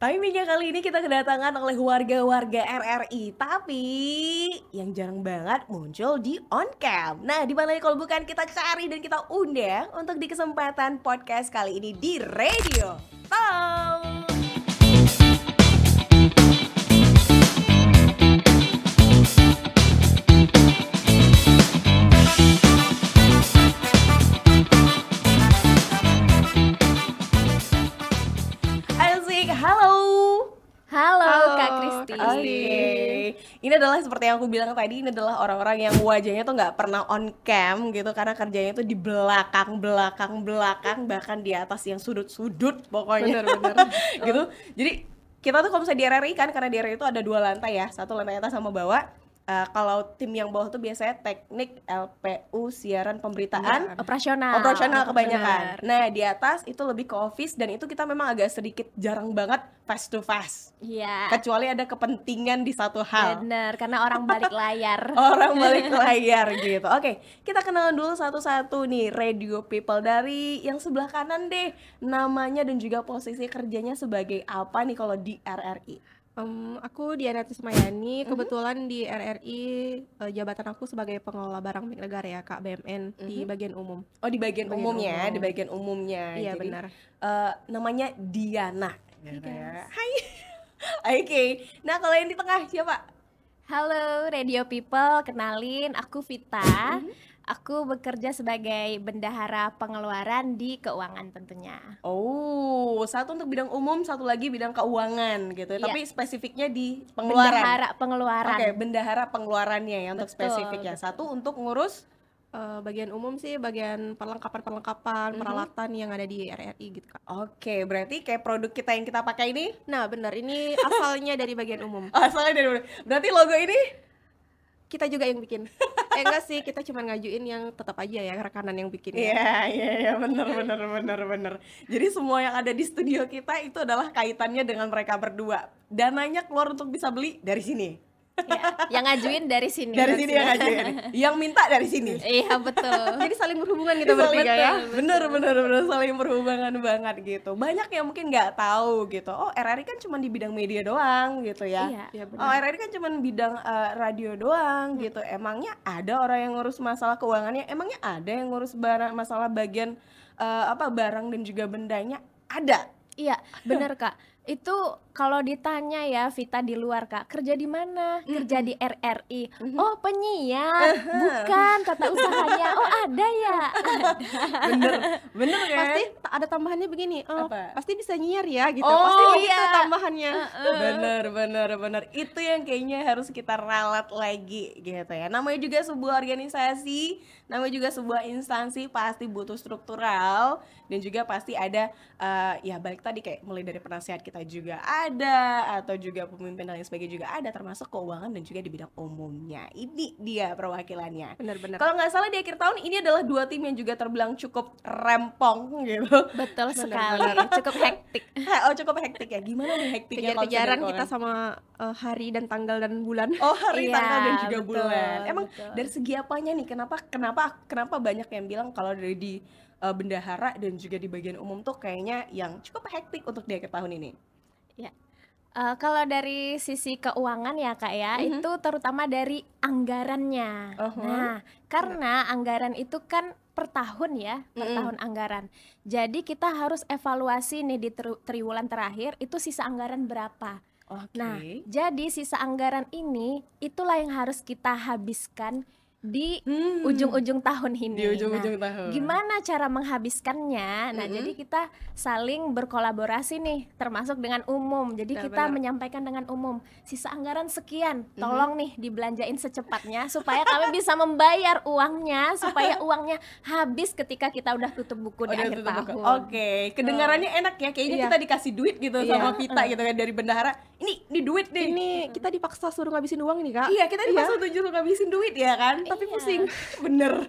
Timingnya kali ini kita kedatangan oleh warga-warga RRI, tapi yang jarang banget muncul di on cam. Nah, di mana kalau bukan kita cari dan kita undang untuk di kesempatan podcast kali ini di Radio Talk. Asik, halo. Halo Kak Kristi. Oke. Ini adalah seperti yang aku bilang tadi, ini adalah orang-orang yang wajahnya tuh nggak pernah on cam gitu karena kerjanya tuh di belakang, bahkan di atas yang sudut-sudut pokoknya. Bener. Gitu. Jadi kita tuh kalau misalnya di RRI kan, karena di RRI itu ada 2 lantai ya, satu lantai atas sama bawah. Kalau tim yang bawah tuh biasanya teknik, LPU, siaran, pemberitaan, Operasional kebanyakan. Nah, di atas itu lebih ke office dan itu kita memang agak sedikit jarang banget face to face. Iya. Kecuali ada kepentingan di satu hal. Bener, karena orang balik layar. Orang balik layar gitu. Oke, kita kenalan dulu satu-satu nih Radio People dari yang sebelah kanan deh. Namanya dan juga posisi kerjanya sebagai apa nih kalau di RRI? Aku Diana Tismayani, kebetulan di RRI jabatan aku sebagai pengelola barang milik negara ya, Kak, BMN di bagian umum. Oh, di bagian umumnya, umum. di bagian umumnya. Iya, Jadi, benar. Namanya Diana. Yes. Hai. Oke. Nah, kalau yang di tengah siapa? Halo Radio People, kenalin aku Vita. Aku bekerja sebagai bendahara pengeluaran di keuangan tentunya. Oh, satu untuk bidang umum, satu lagi bidang keuangan gitu. Iya. Tapi spesifiknya di pengeluaran. Bendahara pengeluaran. Oke, bendahara pengeluarannya ya untuk Betul, spesifiknya. Satu untuk ngurus. Bagian umum sih bagian perlengkapan peralatan yang ada di RRI gitu, Kak. Oke, berarti kayak produk kita yang kita pakai ini. Nah, benar, ini asalnya dari bagian umum. Oh, asalnya dari mana? Berarti logo ini. Kita juga yang bikin. Enggak sih, kita cuma ngajuin yang tetap aja ya rekanan yang bikin ya. Iya, bener. Jadi semua yang ada di studio kita itu adalah kaitannya dengan mereka berdua. Dananya keluar untuk bisa beli dari sini. Ya, yang ngajuin dari sini. Dari sini yang ngajuin. Yang minta dari sini. Iya, betul. Jadi saling berhubungan kita bertiga ya. Bener saling berhubungan banget gitu. Banyak yang mungkin nggak tahu gitu. Oh, RRI kan cuma di bidang media doang gitu ya. Iya, benar. Oh, RRI kan cuma bidang radio doang gitu. Emangnya ada orang yang ngurus masalah keuangannya? Emangnya ada yang ngurus masalah bagian barang dan juga bendanya? Ada. Iya, bener Kak. Itu kalau ditanya ya Vita di luar Kak, kerja di mana? Kerja di RRI. Oh, penyiar. Bukan, tata usahanya. Oh, ada ya. Bener kan? Pasti ada tambahannya begini. Apa? Pasti bisa nyiar ya gitu. Oh, Pasti iya. itu tambahannya. Bener. Itu yang kayaknya harus kita ralat lagi gitu ya. Namanya juga sebuah organisasi, namanya juga sebuah instansi, pasti butuh struktural dan juga pasti ada ya balik tadi kayak mulai dari penasehat kita juga ada, atau juga pemimpin dan lain sebagainya juga ada, termasuk keuangan dan juga di bidang umumnya. Ini dia perwakilannya. Benar-benar. Kalau nggak salah di akhir tahun ini adalah 2 tim yang juga terbilang cukup rempong gitu. Betul sekali. Cukup hektik. Oh, cukup hektik ya. Gimana nih hektiknya? Kejar-kejaran kalau kita misalnya sama hari dan tanggal dan bulan. Oh, hari, Iya, tanggal dan juga betul, bulan. Emang betul. dari segi apanya nih? Kenapa banyak yang bilang kalau dari di bendahara dan juga di bagian umum tuh kayaknya yang cukup hektik untuk di akhir tahun ini? Ya. Kalau dari sisi keuangan ya Kak ya, itu terutama dari anggarannya. Nah, karena anggaran itu kan per tahun ya, per tahun anggaran. Jadi kita harus evaluasi nih di triwulan terakhir itu sisa anggaran berapa. Oke. Nah, jadi sisa anggaran ini itulah yang harus kita habiskan di ujung-ujung tahun ini. Di ujung-ujung tahun. Gimana cara menghabiskannya? Nah, jadi kita saling berkolaborasi nih, termasuk dengan umum. Jadi Ya, kita benar. menyampaikan dengan umum, sisa anggaran sekian, tolong nih dibelanjain secepatnya supaya kami bisa membayar uangnya, supaya uangnya habis ketika kita udah tutup buku di Udah akhir tutup buku. tahun. Oke, kedengarannya enak ya. Kayaknya Iya. kita dikasih duit gitu Iya. sama Vita gitu kan dari bendahara. Ini duit deh. Ini kita dipaksa suruh ngabisin uang nih, Kak. Iya, kita dipaksa tujuh ngabisin duit ya kan. Tapi Iya. pusing. Bener.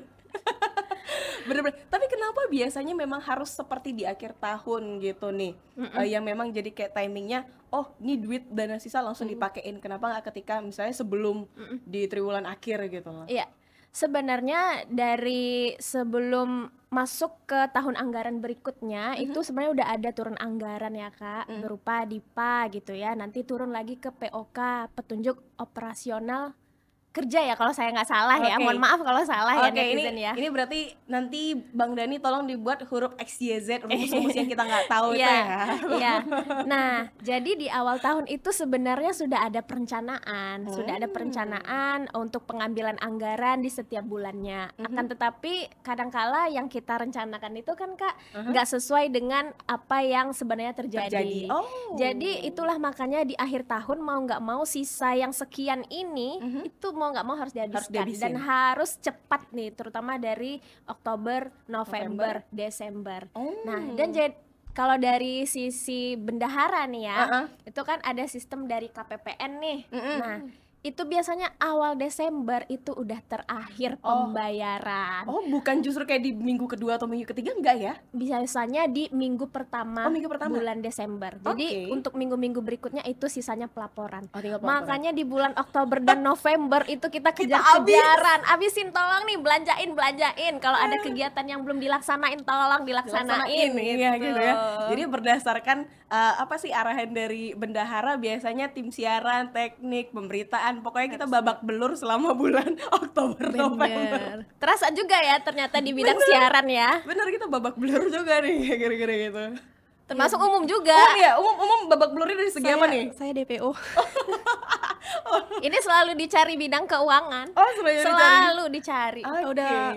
Bener. Tapi kenapa biasanya memang harus seperti di akhir tahun gitu nih? Yang memang jadi kayak timingnya, oh ini duit dana sisa langsung dipakein. Kenapa nggak ketika misalnya sebelum di triwulan akhir gitu loh? Iya. Sebenarnya dari sebelum masuk ke tahun anggaran berikutnya itu sebenarnya udah ada turun anggaran ya Kak, berupa DIPA gitu ya. Nanti turun lagi ke POK, petunjuk operasional kerja ya kalau saya nggak salah ya. Oke. Mohon maaf kalau salah ya Oke, netizen ya. ini berarti nanti Bang Dani tolong dibuat huruf XYZ, rumus-rumus yang kita nggak tahu itu Iya, ya. iya. Nah, jadi di awal tahun itu sebenarnya sudah ada perencanaan, untuk pengambilan anggaran di setiap bulannya. Akan tetapi kadangkala yang kita rencanakan itu kan Kak nggak sesuai dengan apa yang sebenarnya terjadi. Oh. Jadi itulah makanya di akhir tahun mau nggak mau sisa yang sekian ini itu mau nggak mau harus dihabiskan dihabisin. dan harus cepat nih, terutama dari Oktober, November, Desember. Nah, dan kalau dari sisi bendahara nih ya, itu kan ada sistem dari KPPN nih. Nah, itu biasanya awal Desember itu udah terakhir pembayaran. Oh, bukan justru kayak di minggu kedua atau minggu ketiga, enggak ya? Biasanya di minggu pertama, Minggu pertama. bulan Desember. Jadi Oke. untuk minggu-minggu berikutnya itu sisanya pelaporan. Tinggal pelaporan. Makanya di bulan Oktober dan November itu kita kejar-kejaran. Abisin tolong nih, belanjain. Kalau ada kegiatan yang belum dilaksanain tolong dilaksanain ya, gitu ya. Jadi berdasarkan apa sih arahan dari bendahara, biasanya tim siaran, teknik, pemberitaan, pokoknya kita babak belur selama bulan Oktober November. Bener. Terasa juga ya ternyata di bidang siaran ya. Bener, kita babak belur juga nih kira-kira gitu. Termasuk umum juga. Oh iya, umum babak belurnya dari segi apa nih? Saya DPO. Ini selalu dicari bidang keuangan. Oh, Selalu dicari.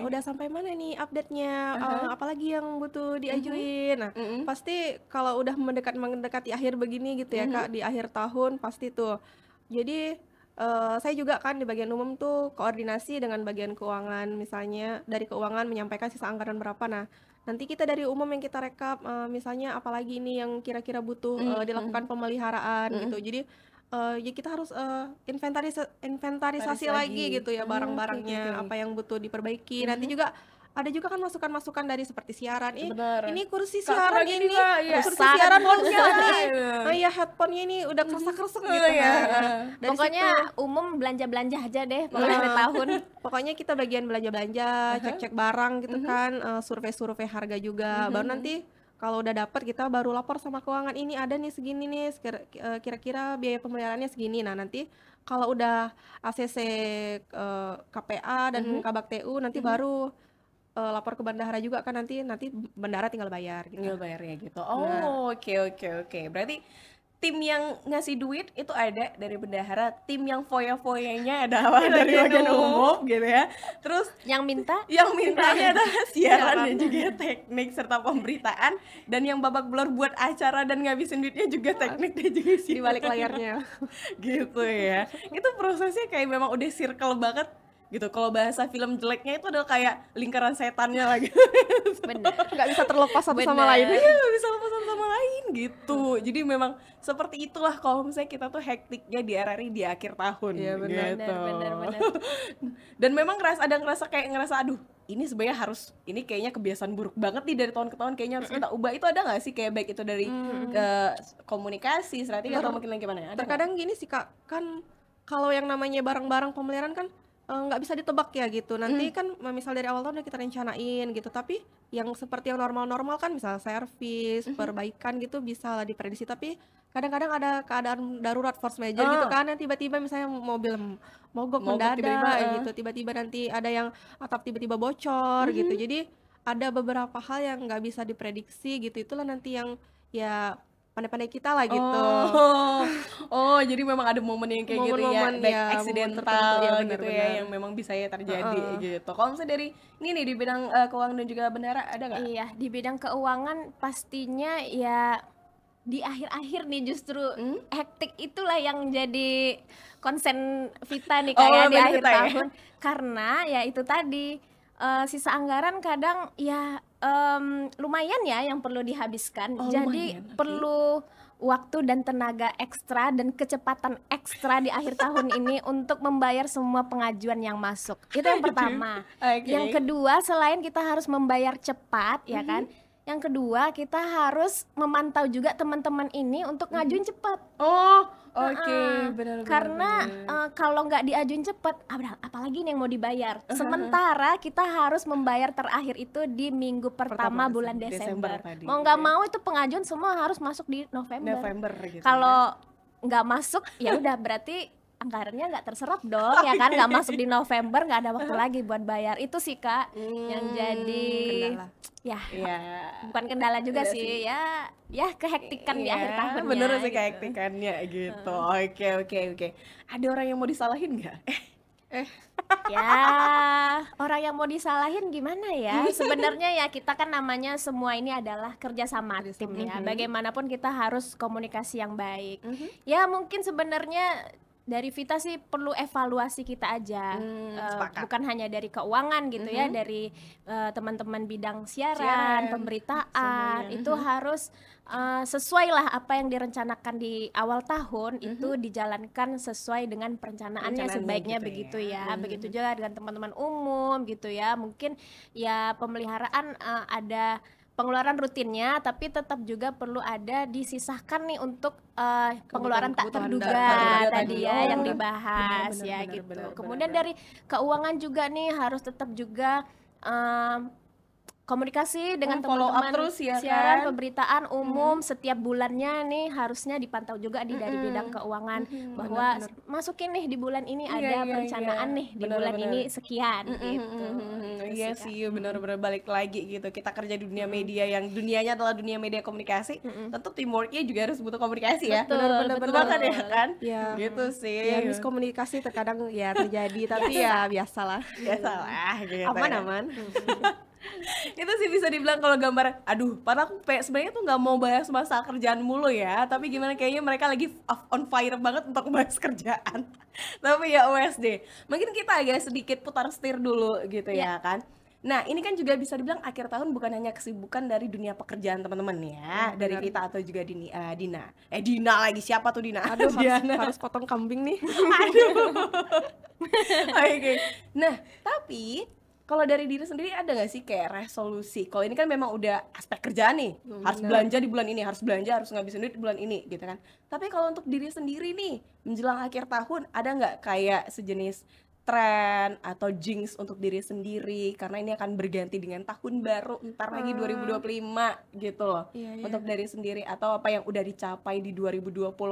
Udah sampai mana nih update-nya? Apalagi yang butuh diajuin. Nah, pasti kalau udah mendekati akhir begini gitu ya Kak, di akhir tahun pasti tuh. Jadi saya juga kan di bagian umum tuh koordinasi dengan bagian keuangan, misalnya dari keuangan menyampaikan sisa anggaran berapa. Nah, nanti kita dari umum yang kita rekap, misalnya apalagi ini yang kira-kira butuh dilakukan pemeliharaan gitu. Jadi ya kita harus inventarisasi lagi gitu ya barang-barangnya, apa yang butuh diperbaiki. Nanti juga ada juga kan masukan-masukan dari seperti siaran. Bener. Ini kursi Kak, siaran kurang ini, ini, Kak, ya. kursi Rusak. siaran rusak Iya. nih. Oh iya, headphone-nya ini udah kerusak-kerusak gitu Iya. kan. Dari Pokoknya situ, umum belanja-belanja aja deh pokoknya akhir tahun. pokoknya kita bagian belanja-belanja, cek-cek barang gitu kan, survei-survei harga juga. Baru nanti kalau udah dapat kita baru lapor sama keuangan, ini ada nih segini nih, kira-kira biaya pemeliharaannya segini. Nah, nanti kalau udah ACC KPA dan Kabak TU nanti baru lapor ke bendahara juga kan, nanti bendahara tinggal bayar gitu. Tinggal bayarnya gitu. Oh, oke. Berarti tim yang ngasih duit itu ada dari bendahara, tim yang foya-foyanya adalah dari bagian umum gitu ya. Terus Yang minta yang mintanya adalah siaran dan juga teknik serta pemberitaan, dan yang babak belur buat acara dan ngabisin duitnya juga teknik dan juga Di siaran. balik layarnya. Gitu ya. Itu prosesnya kayak memang udah circle banget gitu. Kalau bahasa film jeleknya itu adalah kayak lingkaran setannya lagi. bener. Nggak bisa terlepas satu sama Bener. lain. Iya, nggak bisa lepas satu sama lain gitu. Jadi memang seperti itulah kalau misalnya kita tuh hektiknya di RRI di akhir tahun. Iya, benar. Gitu. Bener. Dan memang ngerasa aduh, ini sebenarnya harus, ini kayaknya kebiasaan buruk banget nih dari tahun ke tahun, kayaknya harus kita ubah. Itu ada nggak sih kayak baik itu dari ke komunikasi, strategi atau mungkin lagi gimana? Ada Terkadang gini sih Kak, kan kalau yang namanya barang-barang pemeliharaan kan nggak bisa ditebak ya gitu. Nanti kan misal dari awal tahun udah kita rencanain gitu, tapi yang seperti yang normal-normal kan misalnya servis, perbaikan gitu bisa lah diprediksi. Tapi kadang-kadang ada keadaan darurat force major gitu kan, yang tiba-tiba misalnya mobil mogok mendadak tiba-tiba, gitu, tiba-tiba nanti ada yang atap tiba-tiba bocor gitu. Jadi ada beberapa hal yang nggak bisa diprediksi gitu. Itulah nanti yang ya pandai-pandai kita lah gitu. Oh, jadi memang ada momen yang kayak gitu ya, Momen-momen, baik ya, momen accidental tertentu, ya, gitu ya, benar-benar. yang memang bisa ya terjadi gitu. Kalau misalnya dari ini nih di bidang keuangan dan juga bendahara ada nggak? Iya, di bidang keuangan pastinya ya di akhir-akhir nih justru hektik itulah yang jadi konsen Vita nih kayak di konsen akhir Vita ya? tahun. Karena ya itu tadi sisa anggaran kadang ya lumayan ya yang perlu dihabiskan. Oh, Jadi lumayan, oke. perlu waktu dan tenaga ekstra dan kecepatan ekstra di akhir tahun ini untuk membayar semua pengajuan yang masuk. Itu yang pertama. Oke. Yang kedua, selain kita harus membayar cepat ya kan, Yang kedua, kita harus memantau juga teman-teman ini untuk ngajuin cepat. Oh, oke, benar. Karena kalau nggak diajuin cepat, apalagi nih yang mau dibayar. Sementara kita harus membayar terakhir itu di minggu pertama bulan Desember. tadi, Mau nggak mau itu pengajuan semua harus masuk di November. Gitu. Kalau nggak masuk, ya udah berarti anggarannya nggak terserap dong, ya kan? Nggak masuk di November, nggak ada waktu lagi buat bayar. Itu sih Kak yang jadi kendala. ya ya. bukan kendala juga sih, ya kehektikan di akhir tahunnya. Bener sih gitu. kehektikannya gitu. Oke. Ada orang yang mau disalahin nggak? Ya, orang yang mau disalahin gimana ya? Sebenarnya ya kita kan namanya semua ini adalah kerja sama tim ya. Bagaimanapun kita harus komunikasi yang baik. Ya mungkin sebenarnya dari Vita sih perlu evaluasi kita aja, bukan hanya dari keuangan gitu ya, dari teman-teman bidang siaran, pemberitaan, itu harus sesuai lah apa yang direncanakan di awal tahun itu dijalankan sesuai dengan perencanaannya sebaiknya gitu begitu ya. Begitu juga dengan teman-teman umum gitu ya, mungkin ya pemeliharaan ada pengeluaran rutinnya, tapi tetap juga perlu ada disisahkan nih untuk pengeluaran tak terduga tadi ya yang dibahas gitu. Kemudian dari keuangan juga nih harus tetap juga komunikasi dengan follow up teman-teman terus ya siaran, kan? pemberitaan umum setiap bulannya nih harusnya dipantau juga dari bidang keuangan bahwa masukin nih di bulan ini ada perencanaan nih di bulan ini sekian gitu. Iya sih, benar-benar balik lagi gitu. Kita kerja di dunia media yang dunianya adalah dunia media komunikasi, tentu teamworknya juga harus butuh komunikasi ya. Betul Banget ya kan? Ya. Gitu sih. Ya miskomunikasi terkadang ya terjadi, tapi ya biasalah. Biasalah gitu. Aman. Itu sih bisa dibilang kalau gambar, aduh, padahal aku sebenarnya tuh nggak mau bahas masalah kerjaan mulu ya, tapi gimana kayaknya mereka lagi on fire banget untuk bahas kerjaan. Tapi ya OSD, mungkin kita agak sedikit putar setir dulu gitu ya kan. Nah ini kan juga bisa dibilang akhir tahun bukan hanya kesibukan dari dunia pekerjaan teman-teman ya, dari Vita atau juga Dina. Dina lagi, siapa tuh Dina? Aduh, harus potong kambing nih. Oke. Nah tapi kalau dari diri sendiri ada nggak sih kayak resolusi? Kalau ini kan memang udah aspek kerjaan nih, harus belanja di bulan ini, harus ngabisin duit di bulan ini, gitu kan. Tapi kalau untuk diri sendiri nih, menjelang akhir tahun, ada nggak kayak sejenis tren atau jinx untuk diri sendiri? Karena ini akan berganti dengan tahun baru, ntar lagi 2025 gitu loh. Untuk diri sendiri, atau apa yang udah dicapai di 2024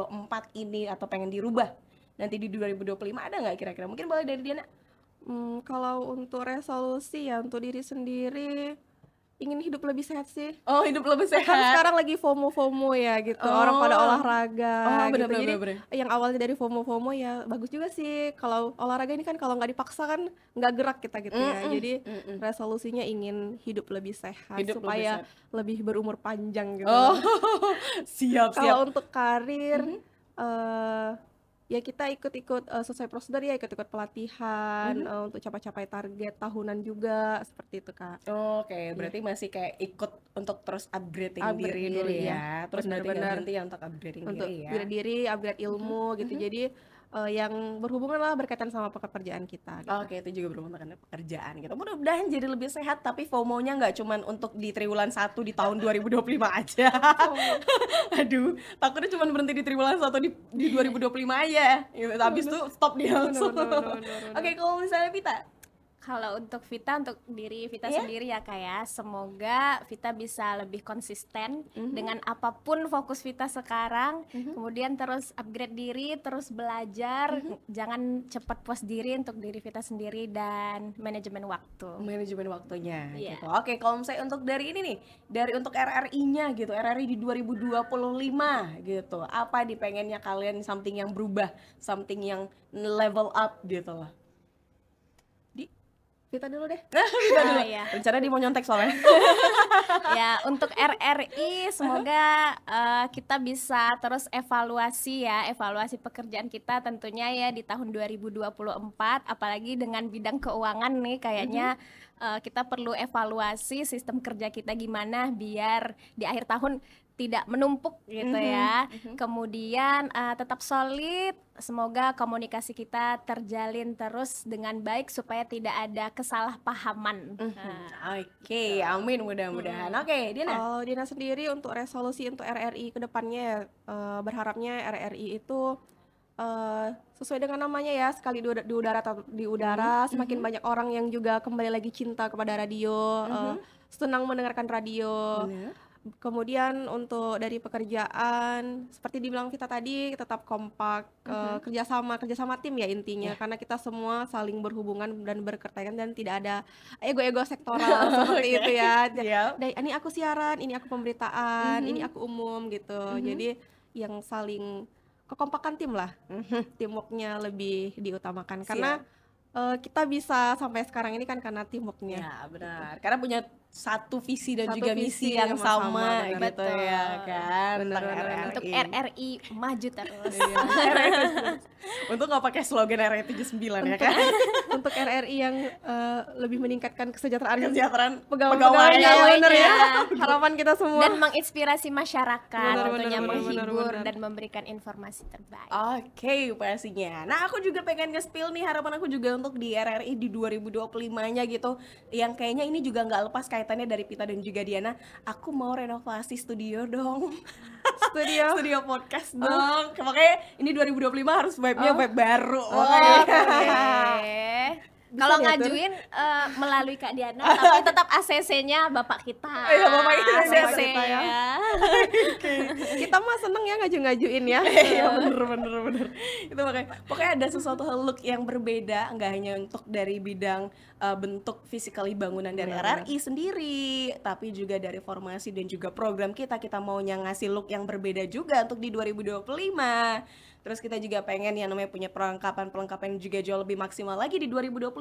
ini, atau pengen dirubah nanti di 2025, ada nggak kira-kira? Mungkin boleh dari Diana. Kalau untuk resolusi ya untuk diri sendiri ingin hidup lebih sehat sih. Oh, hidup lebih sehat. Kan sekarang lagi FOMO ya gitu. Orang pada olahraga gitu. Bener. Jadi yang awalnya dari FOMO ya bagus juga sih. Kalau olahraga ini kan kalau nggak dipaksa kan nggak gerak kita gitu ya. Jadi resolusinya ingin hidup lebih sehat supaya lebih berumur panjang gitu. Siap. Kalau untuk karir ya kita ikut sesuai prosedur ya, ikut pelatihan untuk capai target tahunan juga seperti itu Kak. Oke, berarti masih kayak ikut untuk terus upgrading diri dulu ya. Terus berhenti ya untuk upgrading untuk diri ya. diri, upgrade ilmu gitu. Jadi yang berhubungan lah berkaitan sama pekerjaan kita gitu. Oke, itu juga berhubungan dengan pekerjaan gitu. Mudah-mudahan jadi lebih sehat, tapi FOMO-nya nggak cuman untuk di triwulan 1 di tahun 2025 aja. Aduh, takutnya cuma berhenti di triwulan 1 di 2025 aja. Habis itu stop dia langsung. Oke, kalau misalnya Vita, Kalau untuk Vita, untuk diri Vita sendiri ya Kak ya, semoga Vita bisa lebih konsisten dengan apapun fokus Vita sekarang, kemudian terus upgrade diri, terus belajar, jangan cepat puas diri untuk diri Vita sendiri dan manajemen waktunya gitu. Oke, kalau misalnya untuk dari ini nih, dari untuk RRI-nya gitu, RRI di 2025 gitu, apa pengennya kalian, something yang berubah, something yang level up gitu loh. Vita dulu deh. Ya. Rencana dia mau nyontek soalnya. Ya, untuk RRI semoga kita bisa terus evaluasi pekerjaan kita tentunya ya di tahun 2024, apalagi dengan bidang keuangan nih kayaknya kita perlu evaluasi sistem kerja kita gimana biar di akhir tahun tidak menumpuk gitu ya. Kemudian tetap solid, semoga komunikasi kita terjalin terus dengan baik supaya tidak ada kesalahpahaman. Oke, amin mudah-mudahan. Oke, Diana. Kalau Dina sendiri untuk resolusi untuk RRI ke depannya, berharapnya RRI itu sesuai dengan namanya ya, sekali di udara, semakin banyak orang yang juga kembali lagi cinta kepada radio, senang mendengarkan radio. Kemudian untuk dari pekerjaan, seperti dibilang Vita tadi, tetap kompak, kerjasama tim ya intinya, karena kita semua saling berhubungan dan berkerjaan dan tidak ada ego-ego sektoral seperti itu ya. Ini aku siaran, ini aku pemberitaan, ini aku umum gitu. Jadi yang saling kekompakan tim lah, teamworknya lebih diutamakan karena kita bisa sampai sekarang ini kan karena teamworknya. Ya benar, karena punya satu visi dan juga misi visi yang yang sama sama, gitu betul. ya kan. Benar, Tentang benar, benar. Untuk RRI maju terus. Untuk nggak pakai slogan RRI 79 ya kan. Untuk RRI yang lebih meningkatkan kesejahteraan Pegawai pegawainya, bener ya. Pegawainya. Harapan kita semua. Dan menginspirasi masyarakat, Benar, tentunya benar, menghibur benar. dan memberikan informasi terbaik. Oke, pastinya. Nah, aku juga pengen nge-spill nih harapan aku juga untuk di RRI di 2025-nya gitu. Yang kayaknya ini juga nggak lepas kaitannya dari Pita dan juga Diana. Aku mau renovasi studio dong. Studio podcast dong. Makanya ini 2025 harus vibe-nya vibe baru. Kalau diatur. ngajuin melalui Kak Diana, tapi tetap ACC-nya Bapak kita. Iya, Bapak kita, ACC kita ya. ya. Kita mah seneng ya ngajuin ya. Iya bener. Itu makanya pokoknya ada sesuatu look yang berbeda, nggak hanya untuk dari bidang bentuk physically bangunan dari RRI sendiri, tapi juga dari formasi dan juga program kita maunya ngasih look yang berbeda juga untuk di 2025. Terus kita juga pengen yang namanya punya perlengkapan yang juga jauh lebih maksimal lagi di 2025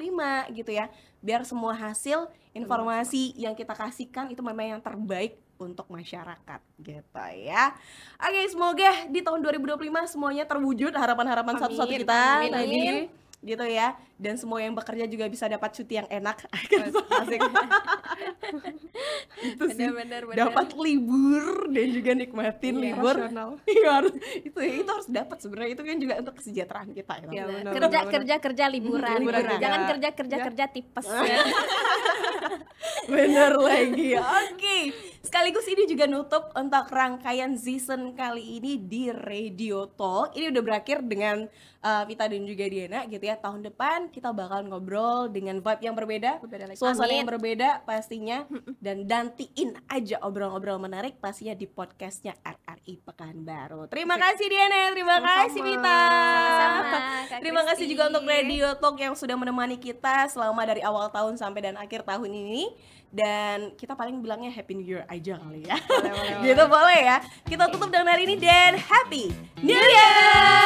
gitu ya. Biar semua hasil informasi yang kita kasihkan itu memang yang terbaik untuk masyarakat gitu ya. Oke, semoga di tahun 2025 semuanya terwujud harapan-harapan satu-satu kita tadi gitu ya, dan semua yang bekerja juga bisa dapat cuti yang enak. Asik. Itu sih, Bener. dapat libur dan juga nikmatin libur. Iya, harus itu harus dapat sebenarnya, itu kan juga untuk kesejahteraan kita ya. Ya, benar, Kerja liburan. Liburan juga. Jangan kerja tipes ya. Bener lagi. Oke, sekaligus ini juga nutup untuk rangkaian season kali ini di Radio Talk. Ini udah berakhir dengan Vita dan juga Diana gitu ya. Tahun depan kita bakal ngobrol dengan vibe yang berbeda, suasana yang berbeda pastinya, dan dantiin aja obrol-obrol menarik pastinya di podcastnya RRI Pekanbaru. Terima kasih Diana, terima kasih Vita. Sama-sama, Kak Terima kasih Kristi. juga untuk Radio Talk yang sudah menemani kita selama dari awal tahun sampai dan akhir tahun ini. Dan kita paling bilangnya Happy New Year aja kali ya. Gitu boleh ya. Kita tutup dengan hari ini dan Happy New Year.